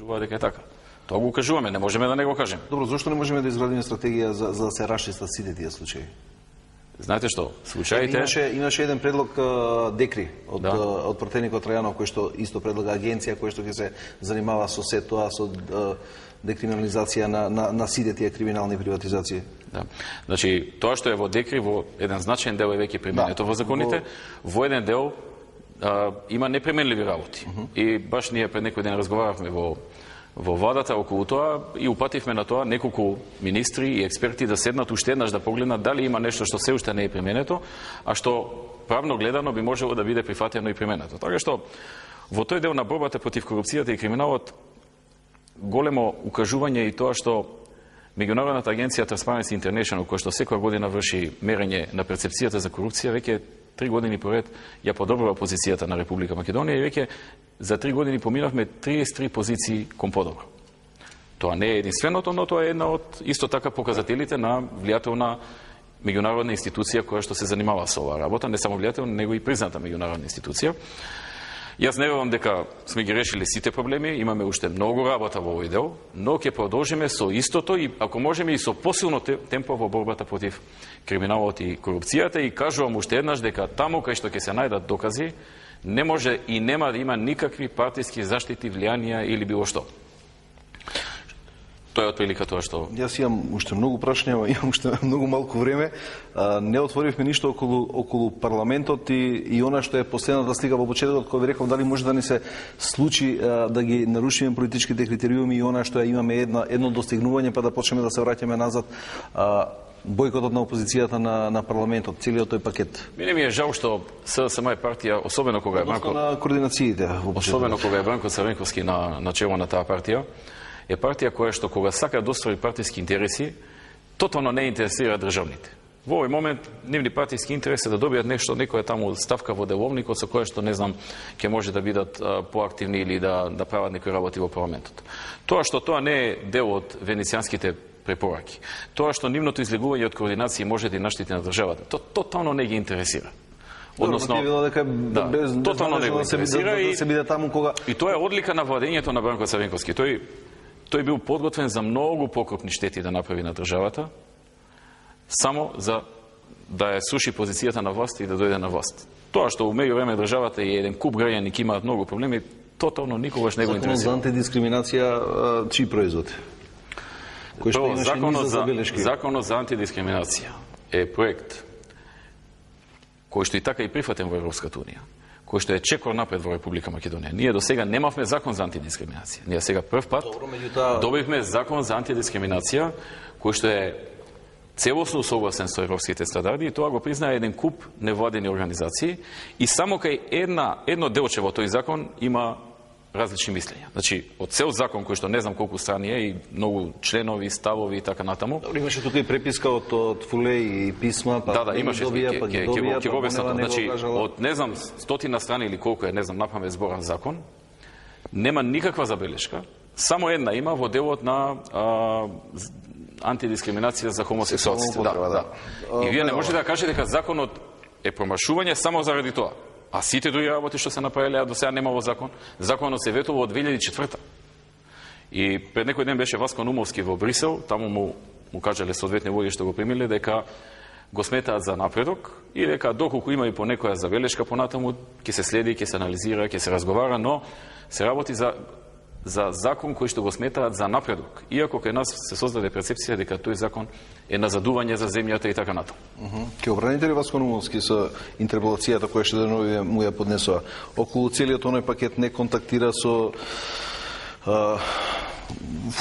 дека е така. Тоа го кажуваме, не можеме да не го кажеме. Добро, зошто не можеме да изградиме стратегија за да се расчистат сите тие случаи? Знаете што, случаите... Имаше еден предлог Декри од пратеникот Трајанов, кој што исто предлага агенција која што ќе се занимава со се тоа, со декриминализација на сите тие криминални приватизации. Да. Значи, тоа што е во Декри, во еден значаен дел е веќе применето во законите, во еден дел има непременливи работи. И баш ние пред некој ден разговаравме во владата околу тоа и упативме на тоа неколку министри и експерти да седнат уште еднаш да погледнат дали има нешто што се уште не е применето, а што правно гледано би можело да биде прифатено и применето. Така што во тој дел на борбата против корупцијата и криминалот големо укажување и тоа што Меѓународната агенција Transparency International, која што секоја година врши мерење на перцепцијата за корупција, веќе 3 години поред ја подобрува позицијата на Република Македонија и веќе за 3 години поминавме 33 позиции кон подобро. Тоа не е единственото, но тоа е една од исто така показателите на влијателна меѓународна институција која што се занимава со оваа работа, не само влијателна, него и призната меѓународна институција. Јас не верувам дека сме ги решили сите проблеми, имаме уште многу работа во овој дел, но ќе продолжиме со истото и ако можеме и со посилно темпо во борбата против криминалот и корупцијата и кажувам уште еднаш дека таму кај што ќе се најдат докази не може и нема да има никакви партиски заштити, влијанија или било што. Тоа е отприлика тоа што... Јас имам уште многу прашања, имам уште многу малку време. Не отворивме ништо околу парламентот и она што е последната слика во почетокот, кој ви реков дали може да ни се случи да ги нарушиме политичките критериуми и она што имаме едно достигнување па да почнеме да се враќаме назад, бојкотот на опозицијата на парламентот, целиот тој пакет. Мене ми е жал што СДСМ е партија, особено кога е Бранко... на координациите. Особено кога е Бранко Црвенковски на чело на таа партија, е партија која што кога сака да оствари партиски интереси, тотално не интересира државните. Во овој момент нивни партиски интереси да добијат нешто, некоја таму ставка во деловникот со која што не знам ќе може да бидат поактивни или да прават некои работи во парламентот. Тоа што тоа не е дел од венецијанските препораки, тоа што нивното излегување од координации може да наштити на државата, тоа тотално не ги интересира. Односно, тотално не го интересира и се биде таму кога... И тоа е одлика на владењето на Бранко Црвенковски. Тој бил подготвен за многу покрупни штети да направи на државата, само за да ја суши позицијата на власт и да дојде на власт. Тоа што у меѓувреме државата и еден куп граѓани ќе имаат многу проблеми, тотално никогаш не го интересира. Законот за антидискриминација, чии производ? Законот за антидискриминација е проект кој што и така и прифатен во Европската унија, кој што е чекор напред во Република Македонија. Ние до сега немавме закон за антидискриминација. Ние сега прв пат добивме закон за антидискриминација кој што е целосно согласен со европските стандарди и тоа го признае еден куп невладени организации и само кај едно делче во тој закон има различни мислења. Значи, од цел закон кој што не знам колку страни е и многу членови, ставови и така натаму. Имаше тука и преписка од Фулеј и писма, па имаше, ќе го обяснам. Значи, од не знам 100 страни или колку е, не знам, напамет зборан закон, нема никаква забелешка, само една има во делот на антидискриминација за хомосексуалците. И вие не можете да кажете дека законот е промашување само заради тоа. А сите други работи што се направиле, а до сега нема во закон. Законот се ветува од 2004. И пред некој ден беше Васко Нумовски во Брисел, таму му кажале соодветни луѓе што го примиле дека го сметаат за напредок и дека доколку има и по некоја забелешка понатаму ќе се следи, ќе се анализира, ќе се разговара, но се работи за закон кој што го сметаат за напредок. Иако кај нас се создаде перцепција дека тој закон е назадување за земјата и така натаму. Ке обраните ли Васко Нумовски со интерпелацијата која што денови му ја поднесува? Околу целиот оној пакет не контактира со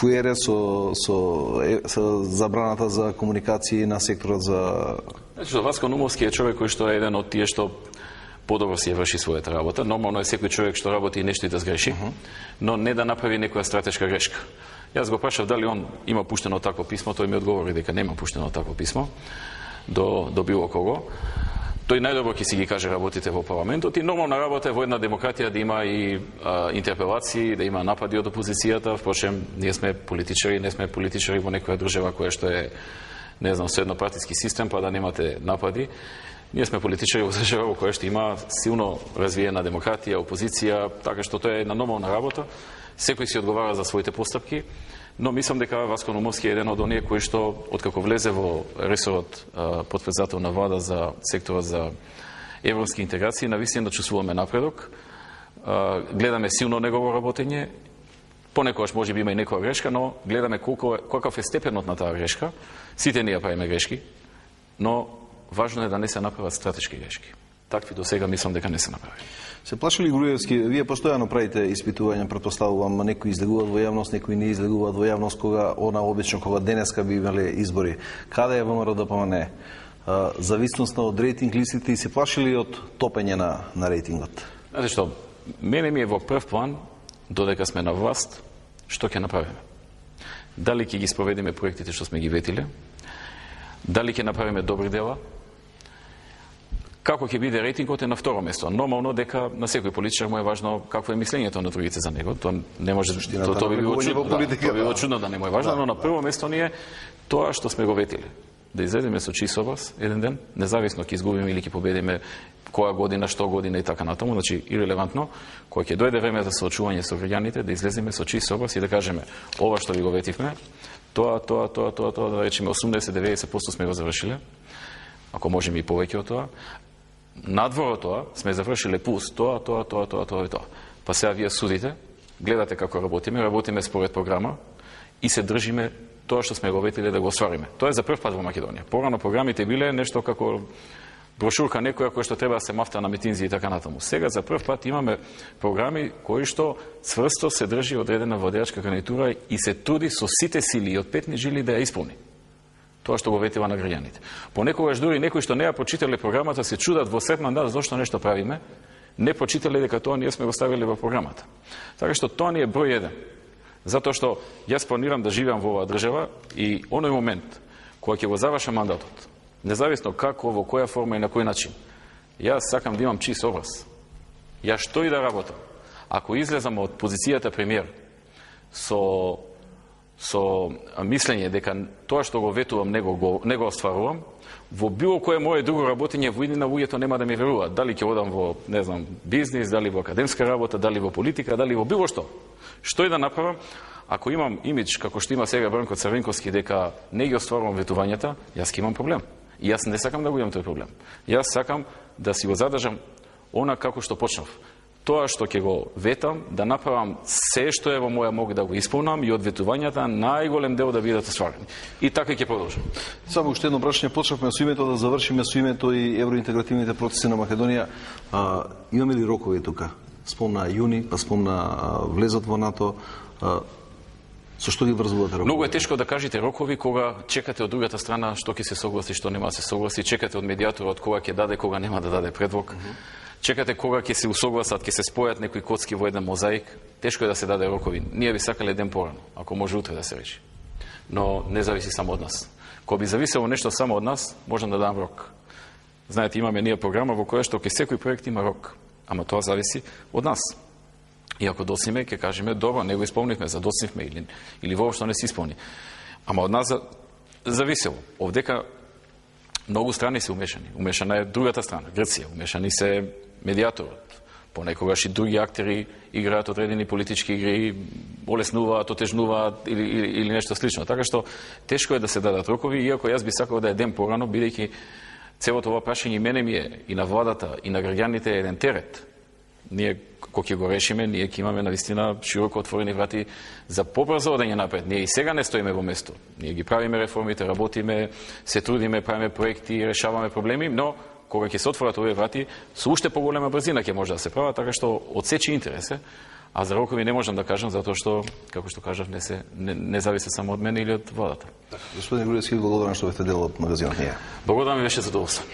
ФУЕР, со забраната за комуникации на секторот за... Значи, Васко Нумовски е човек кој што е еден од тие што подобро си ја врши својата работа. Нормално е секој човек што работи и нешто и да сгреши, но не да направи некоја стратешка грешка. Јас го прашав дали он има пуштено такво писмо, тој ми одговори дека нема пуштено такво писмо до било кого. Тој најдобро ќе си ги каже работите во парламентот и нормална работа е во една демократија да има и интерпелации, да има напади од опозицијата. Впрочем, ние сме политичари, не сме политичари во некоја држава која што е, не знам, со еднопартиски систем, па да немате напади. Ние сме политичари во држава во која што има силно развиена демократија, опозиција, така што тоа е една нормална работа. Секој си одговара за своите постапки, но мислам дека Васко Наумовски е еден од оние кои што откако влезе во ресорот потпредседател на влада за секторот за европски интеграции, навистина да чувствуваме напредок. Гледаме силно негово работење. Понекогаш може би има и некоја грешка, но гледаме каков е степенот на таа грешка. Сите ние правиме грешки, но важно е да не се направат стратешки грешки. Такви до сега мислам дека не се направи. Се плаши ли Груевски? Вие постојано правите испитувања, претпоставувам, некои излегуваат во јавност, некои не излегуваат во јавност, кога денеска би имале избори. Каде е ВМРО ДПМН? Зависноста од рейтинг листите и се плаши ли од топење на рейтингот? Знаете што, мене ми е во прв план, додека сме на власт, што ќе направиме. Дали ќе ги спроведиме проектите што сме ги ветиле, дали ќе направиме добри дела, како ќе биде рейтингот е на второ место. Нормално дека на секој политичар му е важно какво е мислењето на другите за него. Тоа не може тоа би било чудно, тоа би било чудно да не му е важно, но на прво место ни е тоа што сме го ветиле. Да излеземе со чист образ еден ден, независно ќе изгубиме или ќе победиме која година, што година и така натаму, значи ирелевантно, кога ќе дојде време за соочување со граѓаните, да излеземе со чист образ и да кажеме ова што ви го ветивме, тоа, да речеме 80-90% сме го завршиле, ако можеме и повеќе од тоа. Надвор од тоа сме завршиле плюс тоа и тоа. Па сега вие судите, гледате како работиме според програма и се држиме тоа што сме го ветиле да го оствариме. Тоа е за прв пат во Македонија. Порано програмите биле нешто како брошурка некоја која што треба да се мафта на митинзи и така натаму. Сега за прв пат имаме програми кои што цврсто се држи одредена владеачка кандидатура и се труди со сите сили и од петни жили да ја исполни. Тоа што го ветила на граѓаните. Понекогаш дури некои што не ја прочитале програмата се чудат во сред мандат зошто нешто правиме, не прочитале дека тоа ние сме го ставиле во програмата. Така што тоа ни е број еден. Затоа што јас планирам да живеам во оваа држава и оној момент кога ќе го завршам мандатот, независно како, во која форма и на кој начин, јас сакам да имам чист образ. Јас што и да работам, ако излезам од позицијата премиер со мислење дека тоа што го ветувам не го остварувам, во било кое мое друго работење во иднина луѓето нема да ми веруваат. Дали ќе одам во, не знам, бизнис, дали во академска работа, дали во политика, дали во било што. Што и да направам, ако имам имидж како што има сега Бранко Црвенковски дека не ги остварувам ветувањата, јас ќе имам проблем. И јас не сакам да го имам тој проблем. Јас сакам да си го задржам она како што почнав. Тоа што ќе го ветам, да направам се што е во моја мог да го исполнам и од ветувањата најголем дел да бидат остварени. И така ќе продолжам. Само уште едно прашање, почнавме со името, да завршиме со името и евроинтегративните процеси на Македонија. Имаме ли рокови тука? Спомна јуни, па спомна влезот во НАТО. Со што ги врзувате рокови? Многу е тешко да кажете рокови кога чекате од другата страна што ќе се согласи, што нема да се согласи, чекате од медијаторот кога ќе даде, кога нема да даде предлог. Чекате кога ќе се усогласат, ќе се спојат некои коцки во еден мозаик. Тешко е да се даде рокови. Ние би сакале ден порано, ако може утре да се речи. Но не зависи само од нас. Кога би зависело нешто само од нас, можам да дам рок. Знаете, имаме ние програма во која што секој проект има рок. Ама тоа зависи од нас. И ако досиме, ќе кажеме, добро, не го исполнивме, задоцнивме или воопшто не се исполни. Ама од нас зависело. Овдека многу страни се умешани. Умешана е другата страна, Грција. Умешани се медијаторот. Понекогаш и други актери играат одредени политички игри, олеснуваат, отежнуваат или нешто слично. Така што тешко е да се дадат рокови, иако јас би сакал да е ден порано, бидејќи целото ова прашање мене ми е и на владата, и на граѓаните е еден терет. Ние, кога ќе го решиме, ние ќе имаме навистина широко отворени врати за побрзо одење напред. Ние и сега не стоиме во место. Ние ги правиме реформите, работиме, се трудиме, правиме проекти, решаваме проблеми, но кога ќе се отворат овие врати, со уште поголема брзина ќе може да се прават, така што одсечи интересе, а за рокови не можам да кажам, затоа што, како што кажав, не зависи само од мене или од владата. Господин Груевски, благодарам што бевте дел од магазинот. Благодарам и беше задоволство.